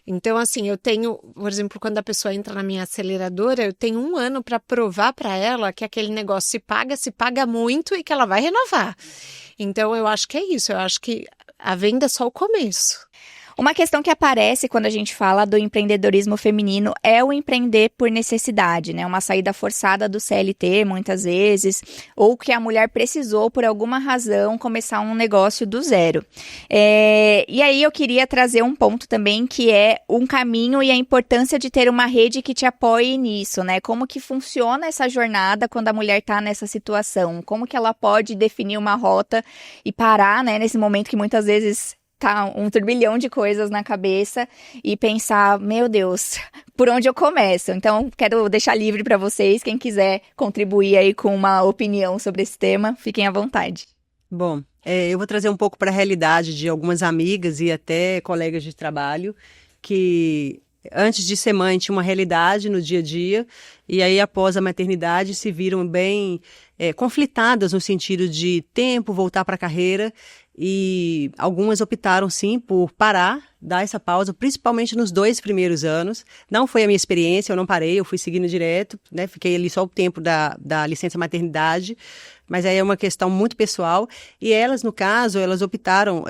Então, assim, eu tenho, por exemplo, quando a pessoa entra na minha aceleradora, eu tenho 1 ano para provar para ela que aquele negócio se paga muito e que ela vai renovar. Então, eu acho que é isso. Eu acho que a venda é só o começo. Uma questão que aparece quando a gente fala do empreendedorismo feminino é o empreender por necessidade, né? Uma saída forçada do CLT, muitas vezes, ou que a mulher precisou, por alguma razão, começar um negócio do zero. E aí eu queria trazer um ponto também, que é um caminho e a importância de ter uma rede que te apoie nisso, né? Como que funciona essa jornada quando a mulher está nessa situação? Como que ela pode definir uma rota e parar, né, nesse momento que muitas vezes tá um turbilhão de coisas na cabeça e pensar, meu Deus, por onde eu começo? Então, quero deixar livre para vocês, quem quiser contribuir aí com uma opinião sobre esse tema, fiquem à vontade. Bom, eu vou trazer um pouco para a realidade de algumas amigas e até colegas de trabalho que antes de ser mãe tinha uma realidade no dia a dia e aí após a maternidade se viram bem conflitadas no sentido de tempo, voltar para a carreira. E algumas optaram, sim, por parar, dar essa pausa, principalmente nos 2 primeiros anos. Não foi a minha experiência, eu não parei, eu fui seguindo direto, né? Fiquei ali só o tempo da licença maternidade, mas aí é uma questão muito pessoal. E elas, no caso, elas optaram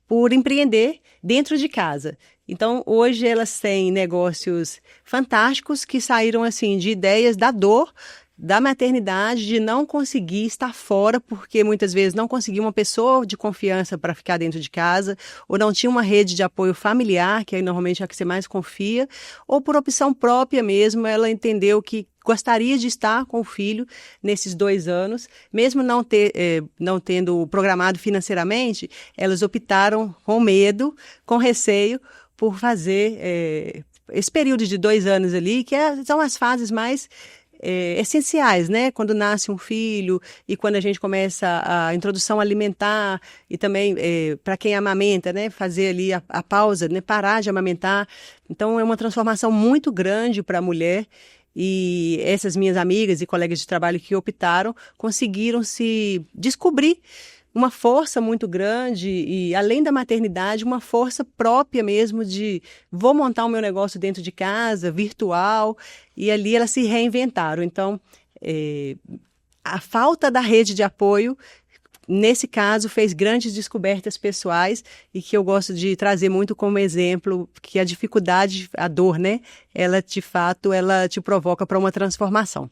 por empreender dentro de casa. Então, hoje elas têm negócios fantásticos que saíram, assim, de ideias da dor, da maternidade, de não conseguir estar fora, porque muitas vezes não conseguia uma pessoa de confiança para ficar dentro de casa, ou não tinha uma rede de apoio familiar, que aí normalmente é a que você mais confia, ou por opção própria mesmo, ela entendeu que gostaria de estar com o filho nesses 2 anos, mesmo não tendo programado financeiramente, elas optaram com medo, com receio, por fazer esse período de 2 anos ali, que são as fases mais essenciais, né? Quando nasce um filho e quando a gente começa a introdução alimentar e também para quem amamenta, né? Fazer ali a pausa, né? Parar de amamentar. Então é uma transformação muito grande para a mulher e essas minhas amigas e colegas de trabalho que optaram conseguiram se descobrir uma força muito grande e, além da maternidade, uma força própria mesmo de vou montar o meu negócio dentro de casa, virtual, e ali elas se reinventaram. Então, a falta da rede de apoio, nesse caso, fez grandes descobertas pessoais e que eu gosto de trazer muito como exemplo, que a dificuldade, a dor, né? Ela, de fato, ela te provoca para uma transformação.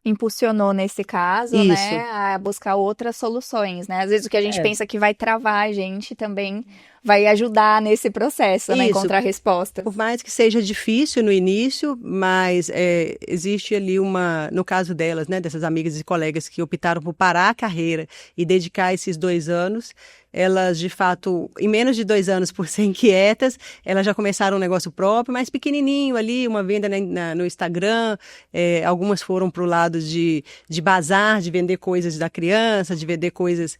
Impulsionou nesse caso, Isso. né, a buscar outras soluções, né? Às vezes o que a gente pensa que vai travar a gente também vai ajudar nesse processo, né, encontrar respostas. Por mais que seja difícil no início, mas existe ali no caso delas, né, dessas amigas e colegas que optaram por parar a carreira e dedicar esses 2 anos, elas, de fato, em menos de 2 anos, por ser inquietas, elas já começaram um negócio próprio, mas pequenininho ali, uma venda no Instagram, algumas foram para o lado de bazar, de vender coisas da criança, de vender coisas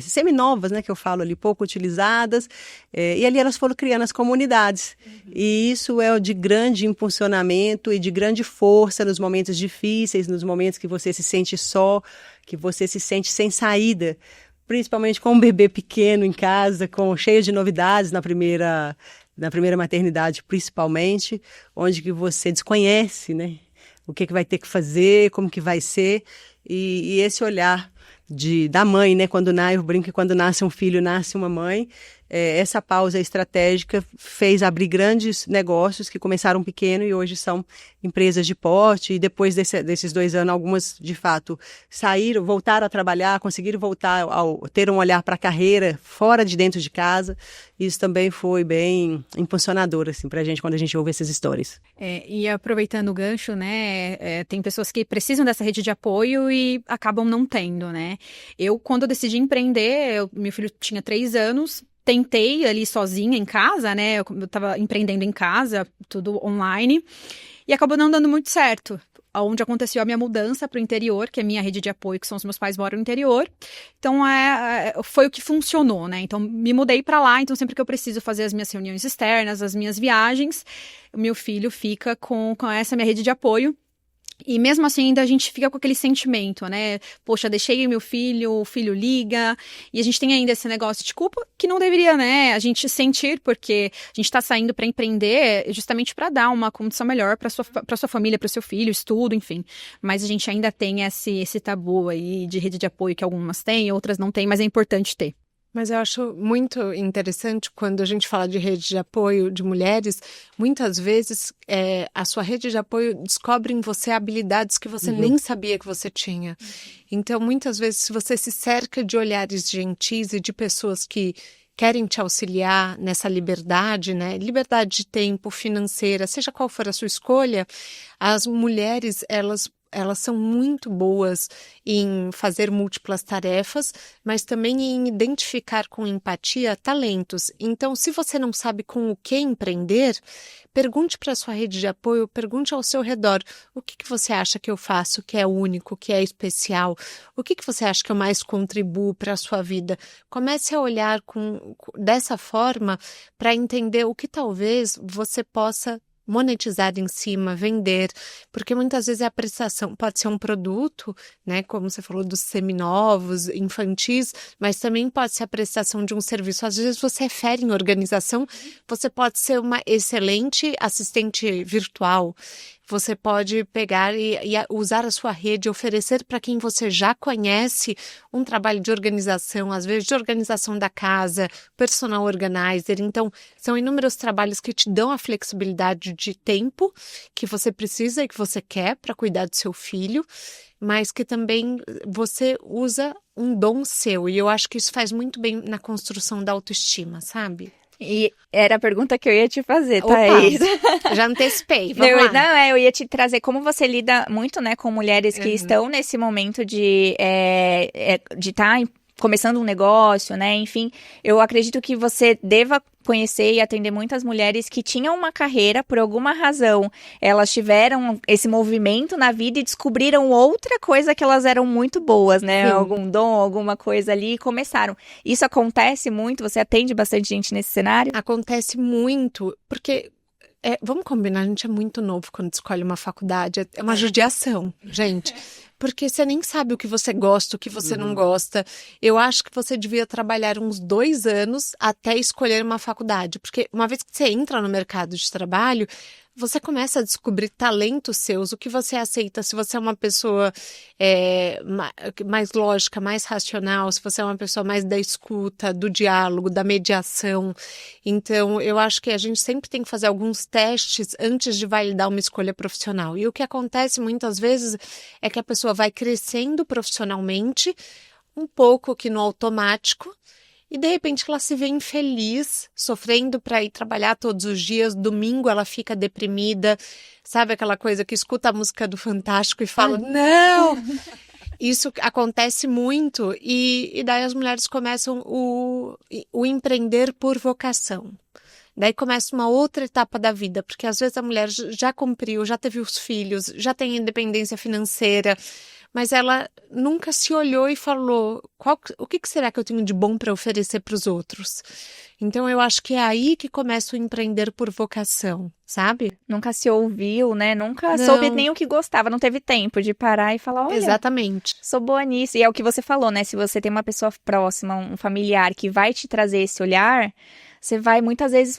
seminovas, né, que eu falo ali, pouco utilizadas, e ali elas foram criando as comunidades. E isso é de grande impulsionamento e de grande força nos momentos difíceis, nos momentos que você se sente só, que você se sente sem saída, principalmente com um bebê pequeno em casa, cheio de novidades na primeira maternidade, principalmente, onde que você desconhece, né, o que vai ter que fazer, como que vai ser, e esse olhar da mãe, né? Eu brinco que quando nasce um filho, nasce uma mãe. Essa pausa estratégica fez abrir grandes negócios que começaram pequeno e hoje são empresas de porte. E depois desses 2 anos, algumas, de fato, saíram, voltaram a trabalhar, conseguiram voltar ter um olhar para a carreira fora de dentro de casa. Isso também foi bem impulsionador, assim, para a gente, quando a gente ouve essas histórias. E aproveitando o gancho, né, tem pessoas que precisam dessa rede de apoio e acabam não tendo, né? Eu, quando eu decidi empreender, meu filho tinha 3 anos, tentei ali sozinha em casa, né? Eu tava empreendendo em casa, tudo online, e acabou não dando muito certo. Onde aconteceu a minha mudança para o interior, que é a minha rede de apoio, que são os meus pais moram no interior. Então, foi o que funcionou, né? Então, me mudei para lá. Então, sempre que eu preciso fazer as minhas reuniões externas, as minhas viagens, o meu filho fica com essa minha rede de apoio. E mesmo assim, ainda a gente fica com aquele sentimento, né? Poxa, deixei meu filho, o filho liga. E a gente tem ainda esse negócio de culpa que não deveria, né? A gente sentir, porque a gente tá saindo para empreender justamente para dar uma condição melhor para sua família, para o seu filho, estudo, enfim. Mas a gente ainda tem esse tabu aí de rede de apoio que algumas têm, outras não têm, mas é importante ter. Mas eu acho muito interessante quando a gente fala de rede de apoio de mulheres, muitas vezes a sua rede de apoio descobre em você habilidades que você nem sabia que você tinha. Então, muitas vezes, se você se cerca de olhares gentis e de pessoas que querem te auxiliar nessa liberdade, né? Liberdade de tempo, financeira, seja qual for a sua escolha, as mulheres, elas são muito boas em fazer múltiplas tarefas, mas também em identificar com empatia talentos. Então, se você não sabe com o que empreender, pergunte para a sua rede de apoio, pergunte ao seu redor, o que você acha que eu faço que é único, que é especial? O que você acha que eu mais contribuo para a sua vida? Comece a olhar dessa forma para entender o que talvez você possa monetizar em cima, vender, porque muitas vezes a prestação pode ser um produto, né, como você falou dos seminovos, infantis, mas também pode ser a prestação de um serviço. Às vezes você é fera em organização, você pode ser uma excelente assistente virtual, você pode pegar e usar a sua rede, oferecer para quem você já conhece um trabalho de organização, às vezes de organização da casa, personal organizer. Então, são inúmeros trabalhos que te dão a flexibilidade de tempo que você precisa e que você quer para cuidar do seu filho, mas que também você usa um dom seu. E eu acho que isso faz muito bem na construção da autoestima, sabe? E era a pergunta que eu ia te fazer, Opa, Thaís. Já antecipei, vamos lá. Eu ia te trazer como você lida muito, né, com mulheres que estão nesse momento de estar começando um negócio, né, enfim. Eu acredito que você deva conhecer e atender muitas mulheres que tinham uma carreira, por alguma razão, elas tiveram esse movimento na vida e descobriram outra coisa que elas eram muito boas, né? Sim. Algum dom, alguma coisa ali e começaram. Isso acontece muito? Você atende bastante gente nesse cenário? Acontece muito, porque vamos combinar, a gente é muito novo quando escolhe uma faculdade, é uma judiação, gente. Porque você nem sabe o que você gosta, o que você não gosta. Eu acho que você devia trabalhar uns 2 anos até escolher uma faculdade. Porque uma vez que você entra no mercado de trabalho, você começa a descobrir talentos seus, o que você aceita, se você é uma pessoa mais lógica, mais racional, se você é uma pessoa mais da escuta, do diálogo, da mediação. Então, eu acho que a gente sempre tem que fazer alguns testes antes de validar uma escolha profissional. E o que acontece muitas vezes é que a pessoa vai crescendo profissionalmente, um pouco aqui no automático, e de repente ela se vê infeliz, sofrendo para ir trabalhar todos os dias. Domingo ela fica deprimida, sabe aquela coisa que escuta a música do Fantástico e fala, não! Isso acontece muito e daí as mulheres começam o empreender por vocação. Daí começa uma outra etapa da vida, porque às vezes a mulher já cumpriu, já teve os filhos, já tem independência financeira, mas ela nunca se olhou e falou, o que será que eu tenho de bom para oferecer para os outros? Então eu acho que é aí que começa o empreender por vocação, sabe? Nunca se ouviu, né? Nunca soube nem o que gostava, não teve tempo de parar e falar, olha, exatamente, sou boa nisso. E é o que você falou, né? Se você tem uma pessoa próxima, um familiar que vai te trazer esse olhar, você vai muitas vezes,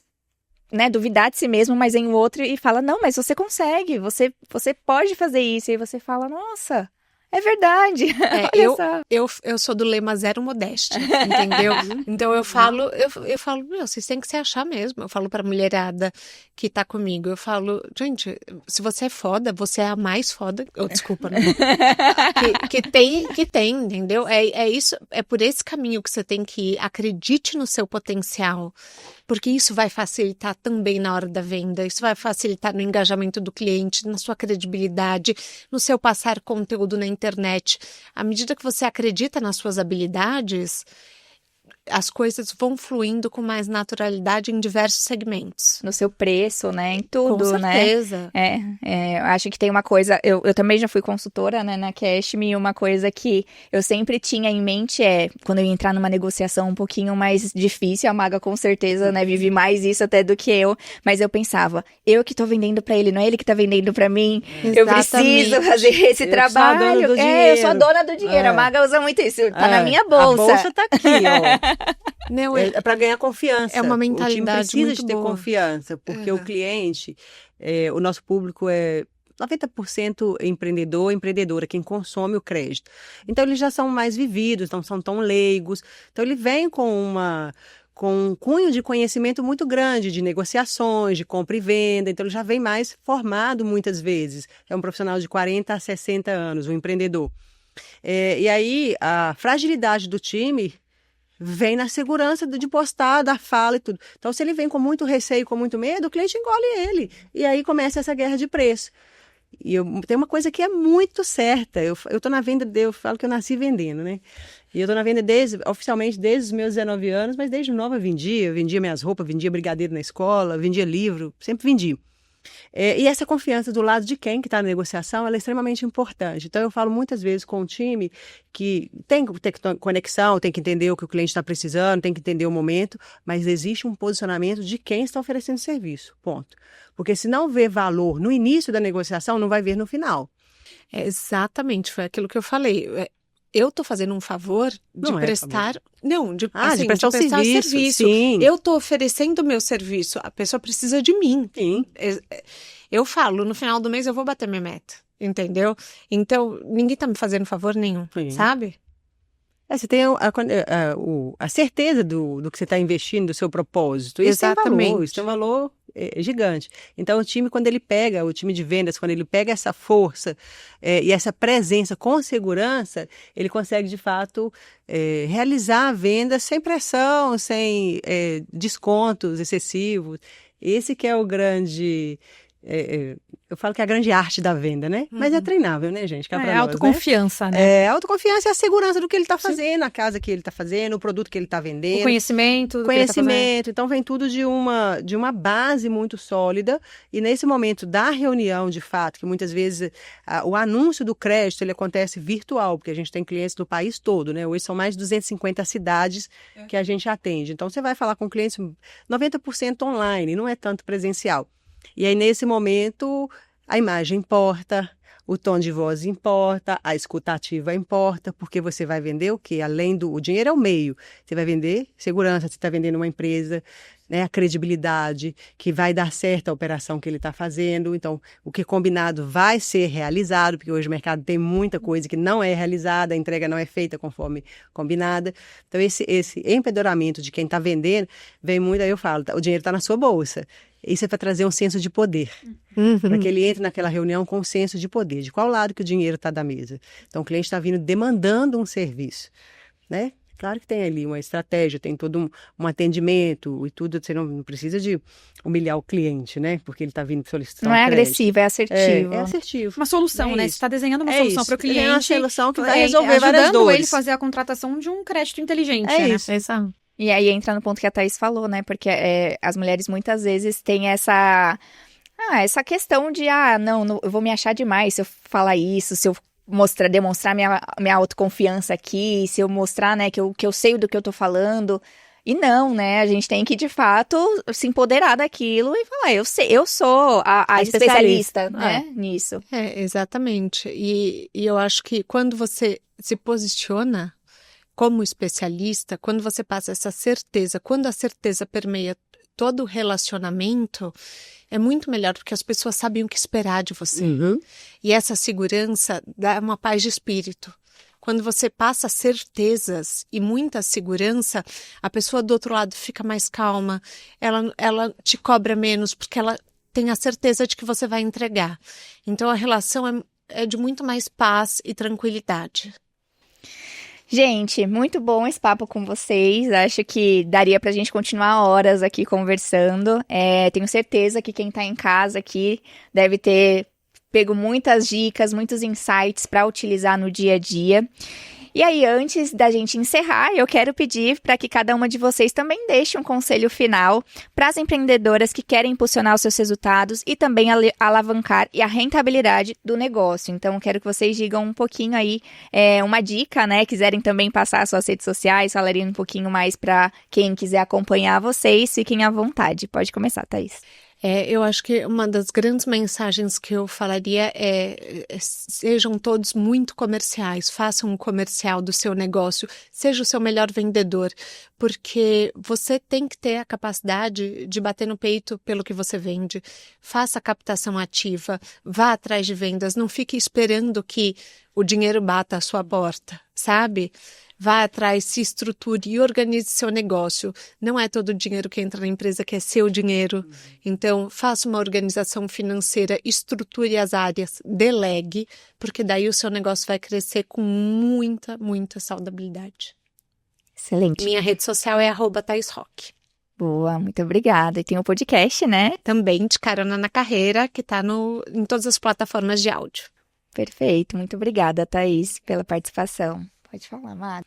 né, duvidar de si mesmo, mas em outro e fala, não, mas você consegue, você pode fazer isso. E aí você fala, nossa, é verdade. Eu sou do lema zero modéstia, entendeu? Então eu falo, meu, vocês têm que se achar mesmo. Eu falo pra mulherada que tá comigo, eu falo, gente, se você é foda, você é a mais foda, desculpa, né? que tem, entendeu? É isso, é por esse caminho que você tem que ir. Acredite no seu potencial, porque isso vai facilitar também na hora da venda, isso vai facilitar no engajamento do cliente, na sua credibilidade, no seu passar conteúdo na internet. À medida que você acredita nas suas habilidades, as coisas vão fluindo com mais naturalidade em diversos segmentos. No seu preço, né? Em tudo, com certeza. Né? Eu acho que tem uma coisa... Eu também já fui consultora, né, na Cashme, e uma coisa que eu sempre tinha em mente quando eu ia entrar numa negociação um pouquinho mais difícil, a Maga com certeza, né, vive mais isso até do que eu, mas eu pensava, eu que tô vendendo pra ele, não é ele que tá vendendo pra mim. Exatamente. Eu preciso fazer esse trabalho. Eu sou a dona do dinheiro. A Maga usa muito isso. Tá na minha bolsa. A bolsa tá aqui, ó. Não, é para ganhar confiança. É uma mentalidade o time precisa muito de ter boa. confiança, porque o cliente, o nosso público é 90% empreendedor, empreendedora, quem consome o crédito. Então, eles já são mais vividos, não são tão leigos. Então, ele vem com um cunho de conhecimento muito grande, de negociações, de compra e venda. Então, ele já vem mais formado muitas vezes. É um profissional de 40 a 60 anos, um empreendedor. E aí, a fragilidade do time vem na segurança de postar, da fala e tudo. Então, se ele vem com muito receio, com muito medo, o cliente engole ele. E aí começa essa guerra de preço. E tem uma coisa que é muito certa. Eu estou na venda, eu falo que eu nasci vendendo, né? E eu estou na venda oficialmente desde os meus 19 anos, mas desde nova vendia minhas roupas, vendia brigadeiro na escola, vendia livro, sempre vendi. E essa confiança do lado de quem que está na negociação, ela é extremamente importante. Então, eu falo muitas vezes com o time que tem que ter conexão, tem que entender o que o cliente está precisando, tem que entender o momento, mas existe um posicionamento de quem está oferecendo serviço, ponto. Porque se não vê valor no início da negociação, não vai ver no final. Exatamente, foi aquilo que eu falei. Eu estou fazendo um favor de prestar... Não, de prestar o serviço. Sim. Eu estou oferecendo o meu serviço. A pessoa precisa de mim. Sim. Eu falo, no final do mês eu vou bater minha meta. Entendeu? Então, ninguém está me fazendo favor nenhum, sabe? Você tem a certeza do que você está investindo, do seu propósito. Exatamente. Isso tem um valor gigante. Então, o time de vendas, quando ele pega essa força e essa presença com segurança, ele consegue, de fato, realizar a venda sem pressão, sem descontos excessivos. Esse que é o grande... eu falo que é a grande arte da venda, né? Mas é treinável, né, gente? É autoconfiança, né? A autoconfiança e a segurança do que ele está fazendo, a casa que ele está fazendo, o produto que ele está vendendo. O conhecimento. Então vem tudo de uma base muito sólida. E nesse momento da reunião, de fato, que muitas vezes o anúncio do crédito ele acontece virtual, porque a gente tem clientes do país todo, né? Hoje são mais de 250 cidades que a gente atende. Então você vai falar com clientes 90% online, não é tanto presencial. E aí, nesse momento, a imagem importa, o tom de voz importa, a escutativa importa, porque você vai vender o quê? Além o dinheiro é o meio. Você vai vender segurança, você está vendendo uma empresa, né, a credibilidade, que vai dar certo a operação que ele está fazendo. Então, o que é combinado vai ser realizado, porque hoje o mercado tem muita coisa que não é realizada, a entrega não é feita conforme combinada. Então, esse empoderamento de quem está vendendo, vem muito, aí eu falo, o dinheiro está na sua bolsa. Isso é para trazer um senso de poder, para que ele entre naquela reunião com um senso de poder, de qual lado que o dinheiro está da mesa. Então, o cliente está vindo demandando um serviço, né? Claro que tem ali uma estratégia, tem todo um atendimento e tudo, você não precisa de humilhar o cliente, né? Porque ele está vindo solicitar Não é agressivo, é assertivo. É assertivo. Uma solução, né? Você está desenhando uma solução para o cliente. É uma solução que vai resolver várias dores. Ajudando ele fazer a contratação de um crédito inteligente, né? Isso. Exato. E aí entra no ponto que a Thaís falou, né? Porque as mulheres muitas vezes têm essa questão de, não, eu vou me achar demais se eu falar isso, se eu demonstrar minha autoconfiança aqui, se eu mostrar, né, que eu sei do que eu tô falando. E não, né? A gente tem que, de fato, se empoderar daquilo e falar, eu sou a especialista, né, nisso. Exatamente. E eu acho que quando você se posiciona como especialista, quando você passa essa certeza, quando a certeza permeia todo o relacionamento, é muito melhor, porque as pessoas sabem o que esperar de você. E essa segurança dá uma paz de espírito. Quando você passa certezas e muita segurança, a pessoa do outro lado fica mais calma, ela te cobra menos, porque ela tem a certeza de que você vai entregar. Então, a relação é de muito mais paz e tranquilidade. Gente, muito bom esse papo com vocês. Acho que daria pra gente continuar horas aqui conversando. Tenho certeza que quem tá em casa aqui deve ter pego muitas dicas, muitos insights para utilizar no dia a dia. E aí, antes da gente encerrar, eu quero pedir para que cada uma de vocês também deixe um conselho final para as empreendedoras que querem impulsionar os seus resultados e também alavancar a rentabilidade do negócio. Então, quero que vocês digam um pouquinho aí, uma dica, né? Quiserem também passar as suas redes sociais, falarem um pouquinho mais para quem quiser acompanhar vocês, fiquem à vontade. Pode começar, Thaís. Eu acho que uma das grandes mensagens que eu falaria sejam todos muito comerciais, façam um comercial do seu negócio, seja o seu melhor vendedor, porque você tem que ter a capacidade de bater no peito pelo que você vende, faça a captação ativa, vá atrás de vendas, não fique esperando que o dinheiro bata à sua porta, sabe? Vá atrás, se estruture e organize seu negócio. Não é todo o dinheiro que entra na empresa que é seu dinheiro. Então, faça uma organização financeira, estruture as áreas, delegue, porque daí o seu negócio vai crescer com muita, muita saudabilidade. Excelente. Minha rede social é @ThaisRock. Boa, muito obrigada. E tem um podcast, né? Também de Carona na Carreira, que está em todas as plataformas de áudio. Perfeito. Muito obrigada, Thaís, pela participação. Pode falar, Mari.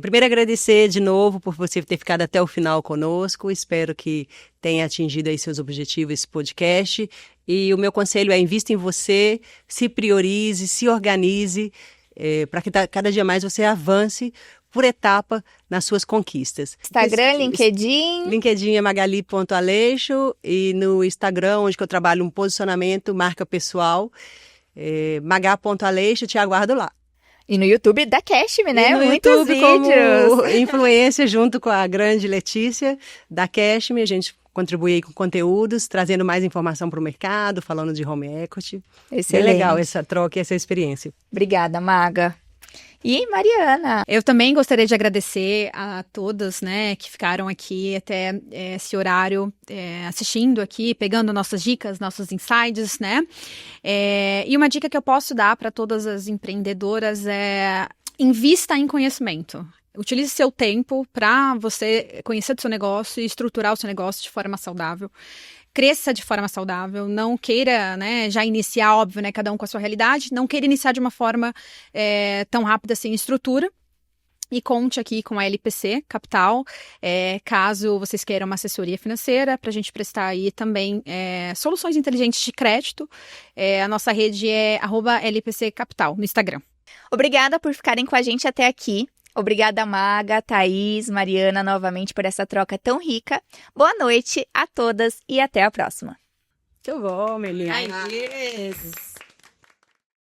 Primeiro agradecer de novo por você ter ficado até o final conosco. Espero que tenha atingido aí seus objetivos esse podcast. E o meu conselho é: invista em você, se priorize, se organize, para que cada dia mais você avance por etapa nas suas conquistas. Instagram, LinkedIn. LinkedIn é magali.aleixo e no Instagram, onde que eu trabalho um posicionamento, marca pessoal, maga.aleixo, te aguardo lá. E no YouTube da Cashme, né? E no Muitos YouTube, vídeos. como influência, junto com a grande Letícia da Cashme, a gente contribui aí com conteúdos, trazendo mais informação para o mercado, falando de home equity. Excelente. Bem legal essa troca e essa experiência. Obrigada, Maga. E Mariana? Eu também gostaria de agradecer a todas, né, que ficaram aqui até esse horário assistindo aqui, pegando nossas dicas, nossos insights, né? E uma dica que eu posso dar para todas as empreendedoras é: invista em conhecimento. Utilize seu tempo para você conhecer do seu negócio e estruturar o seu negócio de forma saudável. Cresça de forma saudável, não queira, né, já iniciar, óbvio, né, cada um com a sua realidade, não queira iniciar de uma forma tão rápida sem estrutura. E conte aqui com a LPC Capital, caso vocês queiram uma assessoria financeira, para a gente prestar aí também soluções inteligentes de crédito. A nossa rede é @LPC Capital no Instagram. Obrigada por ficarem com a gente até aqui. Obrigada, Maga, Thaís, Mariana, novamente por essa troca tão rica. Boa noite a todas e até a próxima. Muito bom, Melinha. Ai, yes.